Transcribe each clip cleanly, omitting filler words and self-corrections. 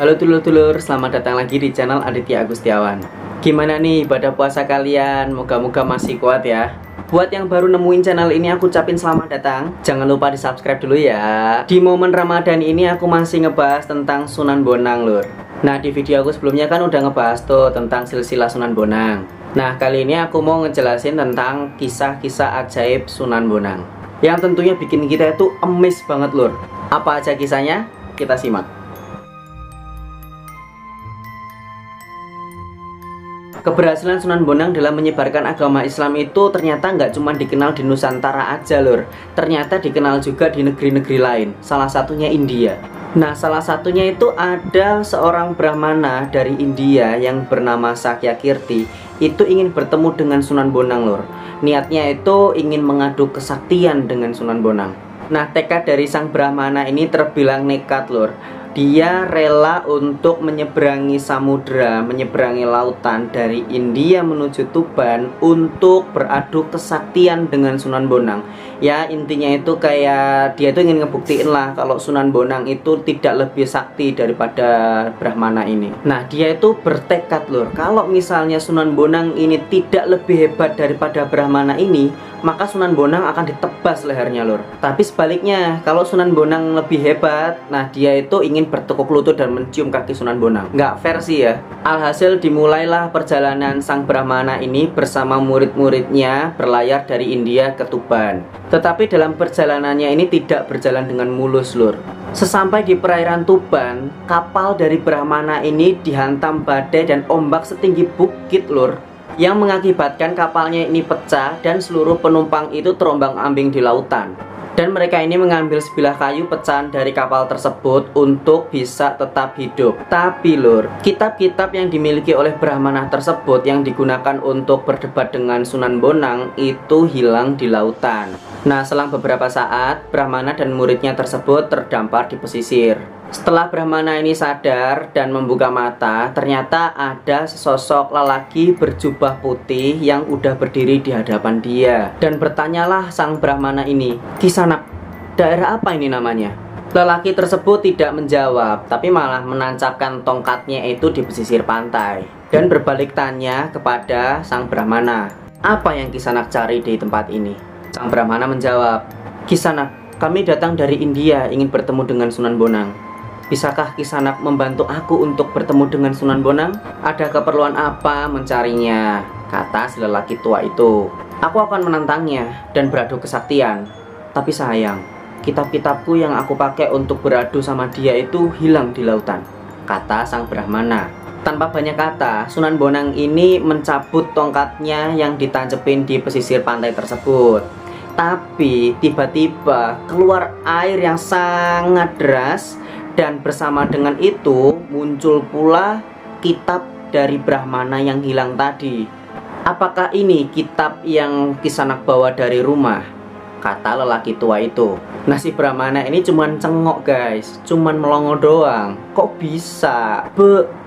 Halo dulur-dulur, selamat datang lagi di channel Aditya Agustiawan. Gimana nih ibadah puasa kalian? Moga-moga masih kuat ya. Buat yang baru nemuin channel ini, aku ucapin selamat datang. Jangan lupa di subscribe dulu ya. Di momen Ramadan ini aku masih ngebahas tentang Sunan Bonang lur. Nah, di video aku sebelumnya kan udah ngebahas tuh tentang silsilah Sunan Bonang. Nah, kali ini aku mau ngejelasin tentang kisah-kisah ajaib Sunan Bonang, yang tentunya bikin kita itu amazed banget lur. Apa aja kisahnya? Kita simak. Keberhasilan Sunan Bonang dalam menyebarkan agama Islam itu ternyata nggak cuma dikenal di Nusantara aja lur. Ternyata dikenal juga di negeri-negeri lain, salah satunya India. Nah, salah satunya itu ada seorang Brahmana dari India yang bernama Sakyakirti. Itu ingin bertemu dengan Sunan Bonang lur. Niatnya itu ingin mengadu kesaktian dengan Sunan Bonang. Nah, tekad dari sang Brahmana ini terbilang nekat lur. Dia rela untuk menyeberangi samudera, menyeberangi lautan dari India menuju Tuban untuk beradu kesaktian dengan Sunan Bonang. Ya, intinya itu kayak dia tuh ingin ngebuktiin lah kalau Sunan Bonang itu tidak lebih sakti daripada Brahmana ini. Nah, dia itu bertekad lur, kalau misalnya Sunan Bonang ini tidak lebih hebat daripada Brahmana ini, maka Sunan Bonang akan ditebas lehernya lur. Tapi sebaliknya, kalau Sunan Bonang lebih hebat, nah dia itu ingin bertekuk lutut dan mencium kaki Sunan Bonang. Nggak fair sih ya. Alhasil dimulailah perjalanan sang Brahmana ini bersama murid-muridnya berlayar dari India ke Tuban. Tetapi dalam perjalanannya ini tidak berjalan dengan mulus lur. Sesampai di perairan Tuban, kapal dari Brahmana ini dihantam badai dan ombak setinggi bukit lur, yang mengakibatkan kapalnya ini pecah dan seluruh penumpang itu terombang-ambing di lautan. Dan mereka ini mengambil sebilah kayu pecahan dari kapal tersebut untuk bisa tetap hidup. Tapi lur, kitab-kitab yang dimiliki oleh Brahmana tersebut yang digunakan untuk berdebat dengan Sunan Bonang itu hilang di lautan. Nah, selang beberapa saat, Brahmana dan muridnya tersebut terdampar di pesisir. Setelah Brahmana ini sadar dan membuka mata, ternyata ada sesosok lelaki berjubah putih yang udah berdiri di hadapan dia. Dan bertanyalah sang Brahmana ini, "Kisanak, daerah apa ini namanya?" Lelaki tersebut tidak menjawab, tapi malah menancapkan tongkatnya itu di pesisir pantai dan berbalik tanya kepada sang Brahmana, "Apa yang Kisanak cari di tempat ini?" Sang Brahmana menjawab, "Kisanak, kami datang dari India ingin bertemu dengan Sunan Bonang. Bisakah Kisanak membantu aku untuk bertemu dengan Sunan Bonang? Ada keperluan apa mencarinya?" Kata si lelaki tua itu, "Aku akan menantangnya dan beradu kesaktian. Tapi sayang, kitab-kitabku yang aku pakai untuk beradu sama dia itu hilang di lautan," kata sang Brahmana. Tanpa banyak kata, Sunan Bonang ini mencabut tongkatnya yang ditancepin di pesisir pantai tersebut. Tapi tiba-tiba keluar air yang sangat deras, dan bersama dengan itu muncul pula kitab dari Brahmana yang hilang tadi. "Apakah ini kitab yang Kisanak bawa dari rumah?" kata lelaki tua itu. Nah, si Brahmana ini cuman cengok guys, cuman melongo doang. "Kok bisa?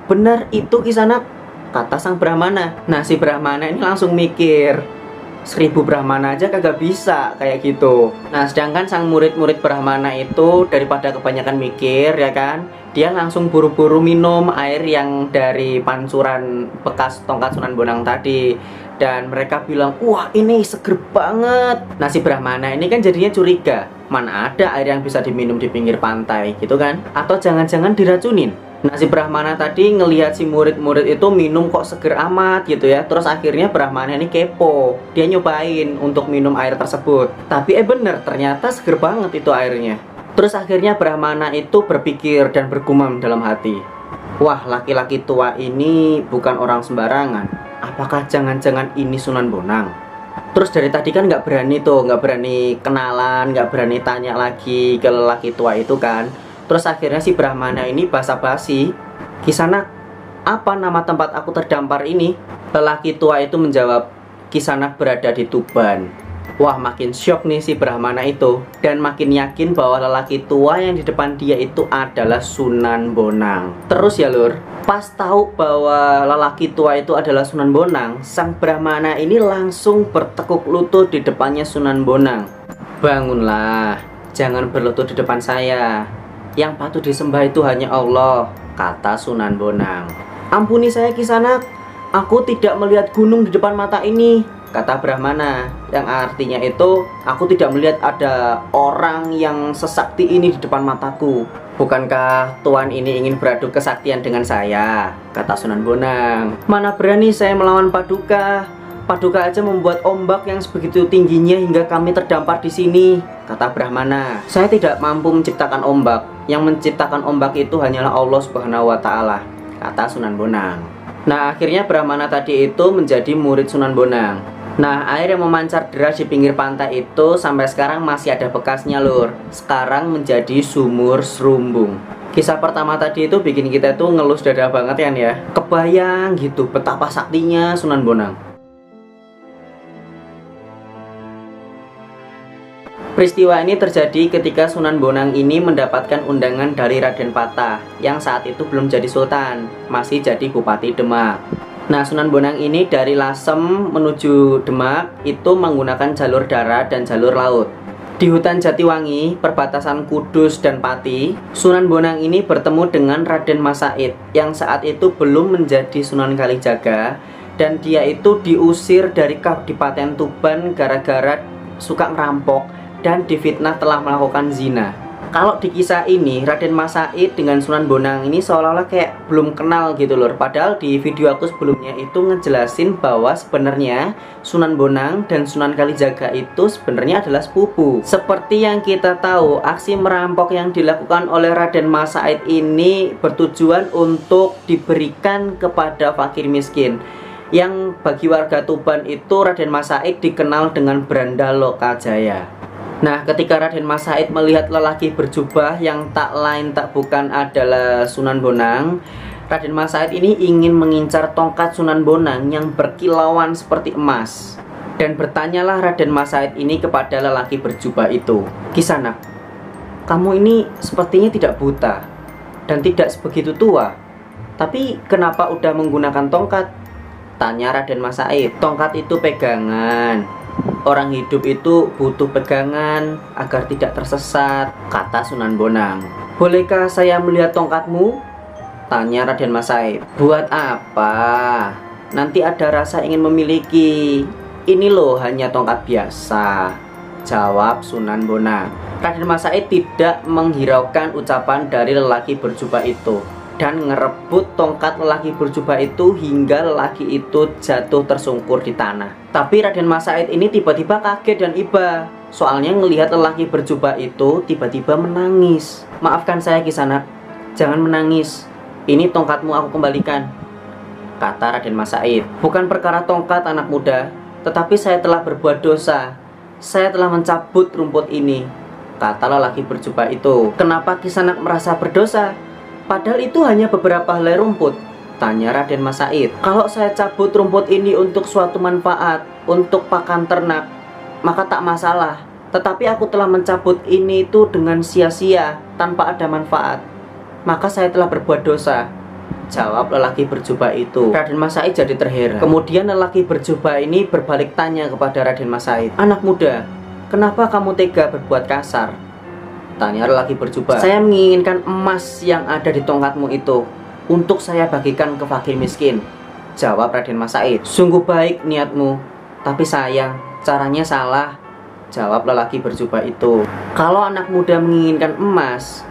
Benar itu Kisanak?" kata sang Brahmana. Nah, si Brahmana ini langsung mikir, 1000 Brahmana aja kagak bisa kayak gitu. Nah, sedangkan sang murid-murid Brahmana itu daripada kebanyakan mikir ya kan, dia langsung buru-buru minum air yang dari pancuran bekas tongkat Sunan Bonang tadi. Dan mereka bilang, "Wah, ini seger banget." Nah, si Brahmana ini kan jadinya curiga, mana ada air yang bisa diminum di pinggir pantai gitu kan? Atau jangan-jangan diracunin? Nah, si Brahmana tadi ngelihat si murid-murid itu minum kok seger amat gitu ya. Terus akhirnya Brahmana ini kepo. Dia nyobain untuk minum air tersebut. Tapi bener, ternyata seger banget itu airnya. Terus akhirnya Brahmana itu berpikir dan bergumam dalam hati, "Wah, laki-laki tua ini bukan orang sembarangan. Apakah jangan-jangan ini Sunan Bonang?" Terus dari tadi kan nggak berani kenalan, nggak berani tanya lagi ke lelaki tua itu kan. Terus akhirnya si Brahmana ini basa-basi, "Kisanak, apa nama tempat aku terdampar ini?" Lelaki tua itu menjawab, "Kisanak berada di Tuban." Wah, makin syok nih si Brahmana itu, dan makin yakin bahwa lelaki tua yang di depan dia itu adalah Sunan Bonang. Terus ya lur, pas tahu bahwa lelaki tua itu adalah Sunan Bonang, sang Brahmana ini langsung bertekuk lutut di depannya Sunan Bonang. "Bangunlah, jangan berlutut di depan saya. Yang patut disembah itu hanya Allah. kata Sunan Bonang. Ampuni saya Kisanak, aku tidak melihat gunung di depan mata ini, kata Brahmana, yang artinya itu aku tidak melihat ada orang yang sesakti ini di depan mataku. Bukankah Tuan ini ingin beradu kesaktian dengan saya, kata Sunan Bonang. Mana berani saya melawan Paduka. Paduka aja membuat ombak yang sebegitu tingginya hingga kami terdampar di sini, kata Brahmana. Saya tidak mampu menciptakan ombak. Yang menciptakan ombak itu hanyalah Allah Subhanahu wa Ta'ala, kata Sunan Bonang. Nah, akhirnya Brahmana tadi itu menjadi murid Sunan Bonang. Nah, air yang memancar deras di pinggir pantai itu sampai sekarang masih ada bekasnya lur. Sekarang menjadi sumur Serumbung. Kisah pertama tadi itu bikin kita tuh ngelus dada banget kan ya. Kebayang gitu betapa saktinya Sunan Bonang. Peristiwa ini terjadi ketika Sunan Bonang ini mendapatkan undangan dari Raden Patah yang saat itu belum jadi sultan, masih jadi Bupati Demak. Nah, Sunan Bonang ini dari Lasem menuju Demak itu menggunakan jalur darat dan jalur laut. Di hutan Jatiwangi, perbatasan Kudus dan Pati, Sunan Bonang ini bertemu dengan Raden Mas Said yang saat itu belum menjadi Sunan Kalijaga, dan dia itu diusir dari Kabupaten Tuban gara-gara suka ngerampok dan difitnah telah melakukan zina. Kalau di kisah ini, Raden Mas Said dengan Sunan Bonang ini seolah-olah kayak belum kenal gitu lur. Padahal di video aku sebelumnya itu ngejelasin bahwa sebenarnya Sunan Bonang dan Sunan Kalijaga itu sebenarnya adalah sepupu. Seperti yang kita tahu, aksi merampok yang dilakukan oleh Raden Mas Said ini bertujuan untuk diberikan kepada fakir miskin. Yang bagi warga Tuban itu Raden Mas Said dikenal dengan Branda Lokajaya. Nah, ketika Raden Mas Said melihat lelaki berjubah yang tak lain tak bukan adalah Sunan Bonang, Raden Mas Said ini ingin mengincar tongkat Sunan Bonang yang berkilauan seperti emas. Dan bertanyalah Raden Mas Said ini kepada lelaki berjubah itu, Kisanak, kamu ini sepertinya tidak buta dan tidak sebegitu tua, tapi kenapa udah menggunakan tongkat? Tanya Raden Mas Said. Tongkat itu pegangan. Orang hidup itu butuh pegangan agar tidak tersesat, kata Sunan Bonang. Bolehkah saya melihat tongkatmu? Tanya Raden Mas Said. Buat apa? Nanti ada rasa ingin memiliki. Ini loh hanya tongkat biasa, jawab Sunan Bonang. Raden Mas Said tidak menghiraukan ucapan dari lelaki berjubah itu dan ngerebut tongkat lelaki berjubah itu hingga lelaki itu jatuh tersungkur di tanah. Tapi Raden Mas Said ini tiba-tiba kaget dan iba, soalnya ngelihat lelaki berjubah itu tiba-tiba menangis. Maafkan saya Kisanak, jangan menangis. Ini tongkatmu aku kembalikan, kata Raden Mas Said. Bukan perkara tongkat anak muda, tetapi saya telah berbuat dosa. Saya telah mencabut rumput ini, kata lelaki berjubah itu. Kenapa Kisanak merasa berdosa? Padahal itu hanya beberapa helai rumput, tanya Raden Mas Said. Kalau saya cabut rumput ini untuk suatu manfaat, untuk pakan ternak, maka tak masalah. Tetapi aku telah mencabut ini itu dengan sia-sia, tanpa ada manfaat, maka saya telah berbuat dosa, jawab lelaki berjubah itu. Raden Mas Said jadi terheran. Kemudian lelaki berjubah ini berbalik tanya kepada Raden Mas Said. Anak muda, kenapa kamu tega berbuat kasar? Tanya lelaki berjubah. Saya menginginkan emas yang ada di tongkatmu itu untuk saya bagikan ke fakir miskin, jawab Raden Mas Said. Sungguh baik niatmu, tapi sayang caranya salah, jawab lelaki berjubah itu. Kalau anak muda menginginkan emas,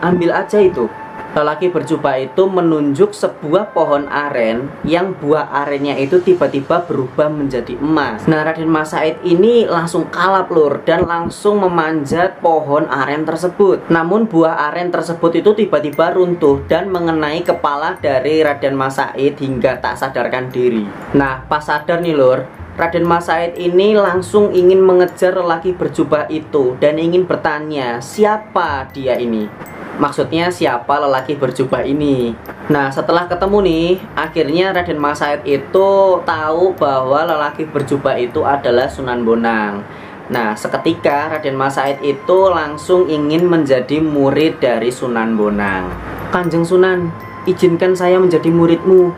ambil aja itu. Lelaki berjubah itu menunjuk sebuah pohon aren yang buah arennya itu tiba-tiba berubah menjadi emas. Nah, Raden Mas Said ini langsung kalap lur dan langsung memanjat pohon aren tersebut. Namun buah aren tersebut itu tiba-tiba runtuh dan mengenai kepala dari Raden Mas Said hingga tak sadarkan diri. Nah, pas sadar nih lur, Raden Mas Said ini langsung ingin mengejar lelaki berjubah itu dan ingin bertanya siapa dia ini. Maksudnya siapa lelaki berjubah ini. Nah, setelah ketemu nih, akhirnya Raden Mas Said itu tahu bahwa lelaki berjubah itu adalah Sunan Bonang. Nah, seketika Raden Mas Said itu langsung ingin menjadi murid dari Sunan Bonang. Kanjeng Sunan, izinkan saya menjadi muridmu,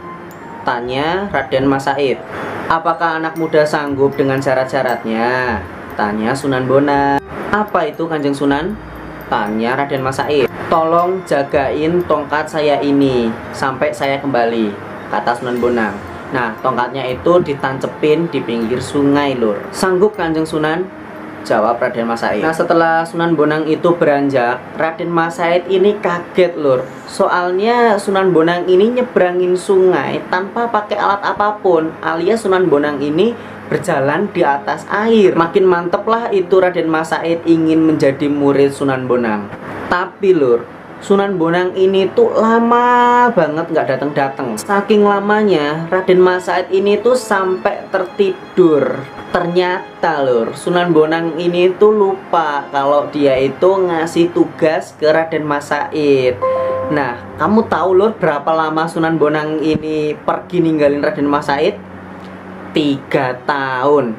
tanya Raden Mas Said. Apakah anak muda sanggup dengan syarat-syaratnya? Tanya Sunan Bonang. Apa itu Kanjeng Sunan? Tanya Raden Mas Said. Tolong jagain tongkat saya ini sampai saya kembali, kata Sunan Bonang. Nah, tongkatnya itu ditancepin di pinggir sungai, Lur. Sanggup Kanjeng Sunan? Jawab Raden Mas Said. Nah, setelah Sunan Bonang itu beranjak, Raden Mas Said ini kaget, Lur. Soalnya Sunan Bonang ini nyebrangin sungai tanpa pakai alat apapun, alias Sunan Bonang ini berjalan di atas air. Makin mantep lah itu Raden Mas Said ingin menjadi murid Sunan Bonang. Tapi Lur, Sunan Bonang ini tuh lama banget nggak datang-datang. Saking lamanya Raden Mas Said ini tuh sampai tertidur. Ternyata Lur, Sunan Bonang ini tuh lupa kalau dia itu ngasih tugas ke Raden Mas Said. Nah, kamu tahu Lur berapa lama Sunan Bonang ini pergi ninggalin Raden Mas Said? 3 tahun.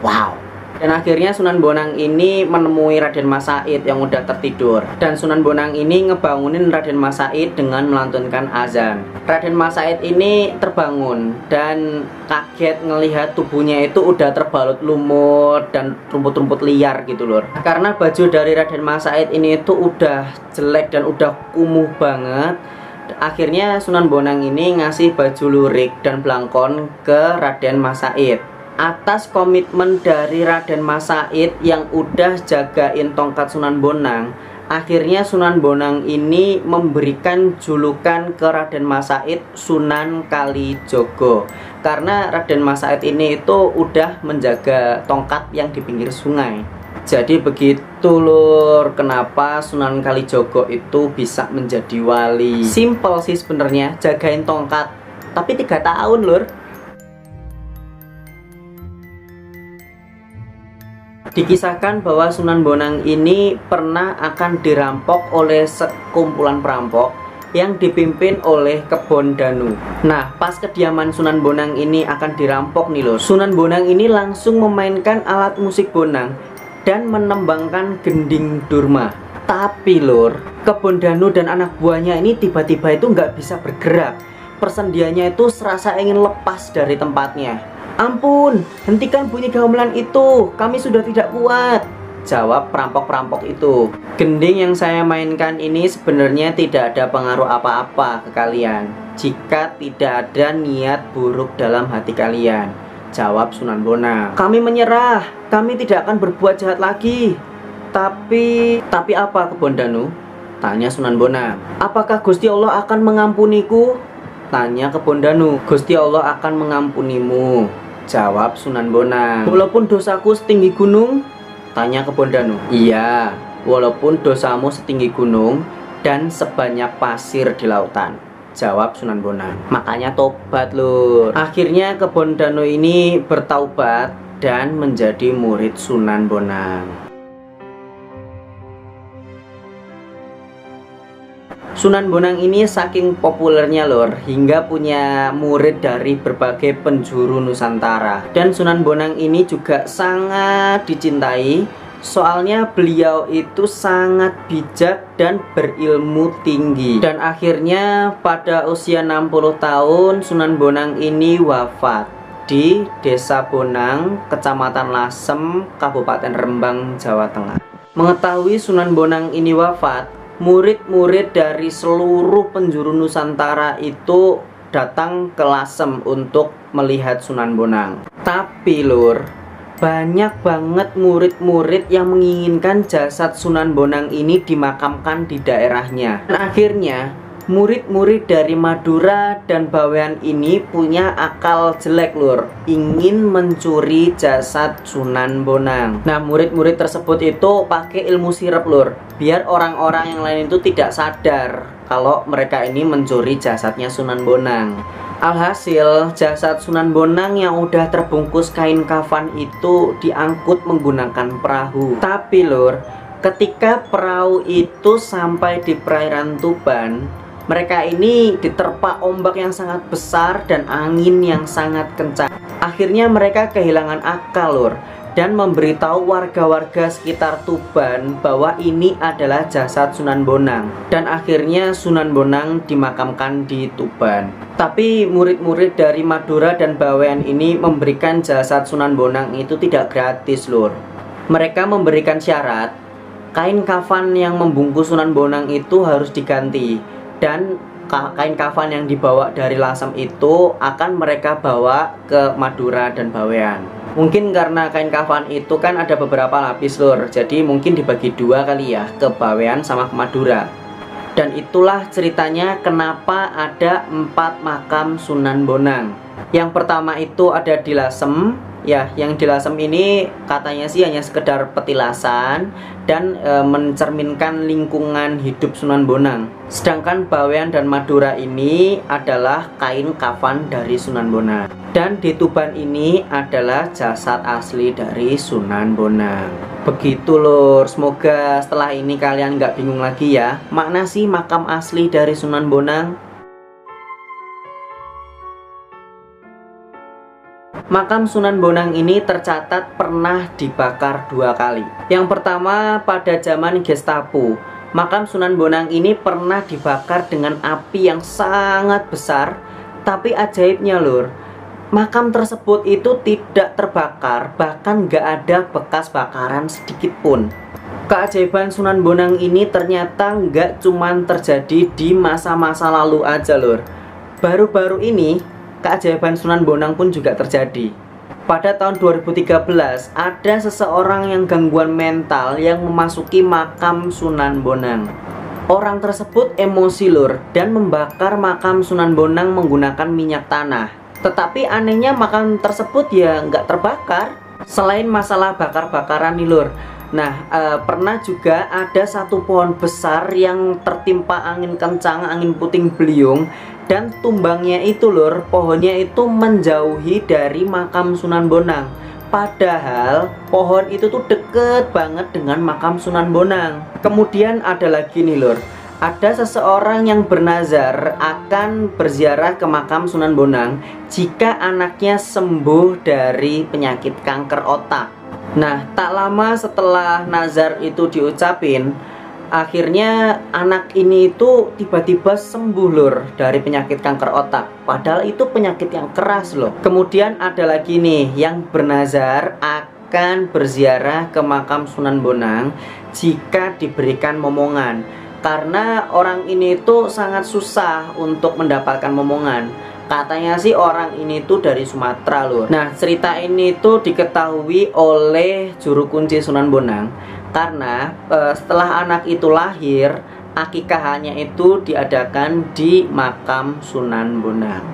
Wow. Dan akhirnya Sunan Bonang ini menemui Raden Mas Said yang udah tertidur. Dan Sunan Bonang ini ngebangunin Raden Mas Said dengan melantunkan azan. Raden Mas Said ini terbangun dan kaget ngelihat tubuhnya itu udah terbalut lumut dan rumput-rumput liar gitu Lur. Karena baju dari Raden Mas Said ini itu udah jelek dan udah kumuh banget. Akhirnya Sunan Bonang ini ngasih baju lurik dan blangkon ke Raden Mas Said. Atas komitmen dari Raden Mas Said yang udah jagain tongkat Sunan Bonang, akhirnya Sunan Bonang ini memberikan julukan ke Raden Mas Said Sunan Kalijogo. Karena Raden Mas Said ini itu udah menjaga tongkat yang di pinggir sungai. Jadi begitu Lur, kenapa Sunan Kalijogo itu bisa menjadi wali. Simple sih sebenarnya, jagain tongkat. Tapi 3 tahun Lur. Dikisahkan bahwa Sunan Bonang ini pernah akan dirampok oleh sekumpulan perampok yang dipimpin oleh Kebon Danu. Nah, pas kediaman Sunan Bonang ini akan dirampok nih Lur, Sunan Bonang ini langsung memainkan alat musik bonang dan menembangkan gending durma. Tapi Lur, Kebon Danu dan anak buahnya ini tiba-tiba itu nggak bisa bergerak. Persendiannya itu serasa ingin lepas dari tempatnya. Ampun, hentikan bunyi gamelan itu, kami sudah tidak kuat, jawab perampok-perampok itu. Gending yang saya mainkan ini sebenarnya tidak ada pengaruh apa-apa ke kalian jika tidak ada niat buruk dalam hati kalian, jawab Sunan Bonang. Kami menyerah, kami tidak akan berbuat jahat lagi. Tapi apa Kebon Danu? Tanya Sunan Bonang. Apakah Gusti Allah akan mengampuniku? Tanya Kebon Danu. Gusti Allah akan mengampunimu, jawab Sunan Bonang. Walaupun dosaku setinggi gunung? Tanya Kebon Danu. Iya, walaupun dosamu setinggi gunung dan sebanyak pasir di lautan, jawab Sunan Bonang. Makanya tobat Lur. Akhirnya Kebon Danu ini bertaubat dan menjadi murid Sunan Bonang. Sunan Bonang ini saking populernya Lur, hingga punya murid dari berbagai penjuru Nusantara. Dan Sunan Bonang ini juga sangat dicintai, soalnya beliau itu sangat bijak dan berilmu tinggi. Dan akhirnya pada usia 60 tahun Sunan Bonang ini wafat di Desa Bonang, Kecamatan Lasem, Kabupaten Rembang, Jawa Tengah. Mengetahui Sunan Bonang ini wafat, murid-murid dari seluruh penjuru Nusantara itu datang ke Lasem untuk melihat Sunan Bonang. Tapi Lur, banyak banget murid-murid yang menginginkan jasad Sunan Bonang ini dimakamkan di daerahnya. Dan akhirnya murid-murid dari Madura dan Bawean ini punya akal jelek Lur, ingin mencuri jasad Sunan Bonang. Nah, murid-murid tersebut itu pakai ilmu sirep Lur, biar orang-orang yang lain itu tidak sadar kalau mereka ini mencuri jasadnya Sunan Bonang. Alhasil jasad Sunan Bonang yang udah terbungkus kain kafan itu diangkut menggunakan perahu. Tapi Lur, ketika perahu itu sampai di perairan Tuban, mereka ini diterpa ombak yang sangat besar dan angin yang sangat kencang. Akhirnya mereka kehilangan akal Lur, dan memberitahu warga-warga sekitar Tuban bahwa ini adalah jasad Sunan Bonang. Dan akhirnya Sunan Bonang dimakamkan di Tuban. Tapi murid-murid dari Madura dan Bawean ini memberikan jasad Sunan Bonang itu tidak gratis Lur. Mereka memberikan syarat, kain kafan yang membungkus Sunan Bonang itu harus diganti, dan kain kafan yang dibawa dari Lasem itu akan mereka bawa ke Madura dan Bawean. Mungkin karena kain kafan itu kan ada beberapa lapis lur, jadi mungkin dibagi dua kali ya, ke Bawean sama ke Madura. Dan itulah ceritanya kenapa ada 4 makam Sunan Bonang. Yang pertama itu ada di Lasem. Ya, yang di Lasem ini katanya sih hanya sekedar petilasan dan mencerminkan lingkungan hidup Sunan Bonang. Sedangkan Bawean dan Madura ini adalah kain kafan dari Sunan Bonang. Dan di Tuban ini adalah jasad asli dari Sunan Bonang. Begitu lur, semoga setelah ini kalian nggak bingung lagi ya. Mana sih makam asli dari Sunan Bonang? Makam Sunan Bonang ini tercatat pernah dibakar 2 kali. Yang pertama pada zaman Gestapo. Makam Sunan Bonang ini pernah dibakar dengan api yang sangat besar. Tapi ajaibnya lur, makam tersebut itu tidak terbakar, bahkan gak ada bekas bakaran sedikit pun. Keajaiban Sunan Bonang ini ternyata nggak cuman terjadi di masa-masa lalu aja lur. Baru-baru ini keajaiban Sunan Bonang pun juga terjadi. Pada tahun 2013 ada seseorang yang gangguan mental yang memasuki makam Sunan Bonang. Orang tersebut emosi lur dan membakar makam Sunan Bonang menggunakan minyak tanah. Tetapi anehnya makam tersebut ya nggak terbakar. Selain masalah bakar-bakaran nih lur, nah pernah juga ada satu pohon besar yang tertimpa angin kencang, angin puting beliung, dan tumbangnya itu lur, pohonnya itu menjauhi dari makam Sunan Bonang. Padahal pohon itu tuh deket banget dengan makam Sunan Bonang. Kemudian ada lagi nih lur, ada seseorang yang bernazar akan berziarah ke makam Sunan Bonang jika anaknya sembuh dari penyakit kanker otak. Nah, tak lama setelah nazar itu diucapin, akhirnya anak ini itu tiba-tiba sembuh lur dari penyakit kanker otak. Padahal itu penyakit yang keras loh. Kemudian ada lagi nih yang bernazar akan berziarah ke makam Sunan Bonang jika diberikan momongan. Karena orang ini tuh sangat susah untuk mendapatkan momongan. Katanya sih orang ini tuh dari Sumatera loh. Nah, cerita ini tuh diketahui oleh juru kunci Sunan Bonang karena setelah anak itu lahir, akikahannya itu diadakan di makam Sunan Bonang.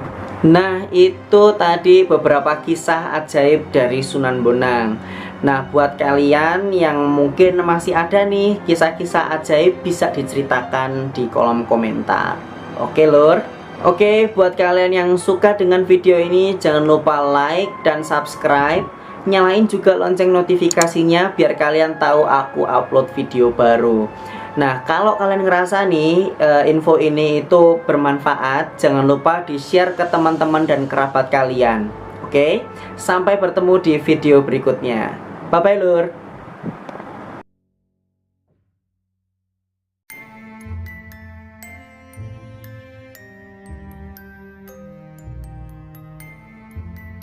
Nah, itu tadi beberapa kisah ajaib dari Sunan Bonang. Nah, buat kalian yang mungkin masih ada nih kisah-kisah ajaib, bisa diceritakan di kolom komentar. Oke lur. Oke, buat kalian yang suka dengan video ini, jangan lupa like dan subscribe. Nyalain juga lonceng notifikasinya biar kalian tahu aku upload video baru. Nah, kalau kalian ngerasa nih info ini itu bermanfaat, jangan lupa di-share ke teman-teman dan kerabat kalian. Oke, sampai bertemu di video berikutnya. Bye-bye lur.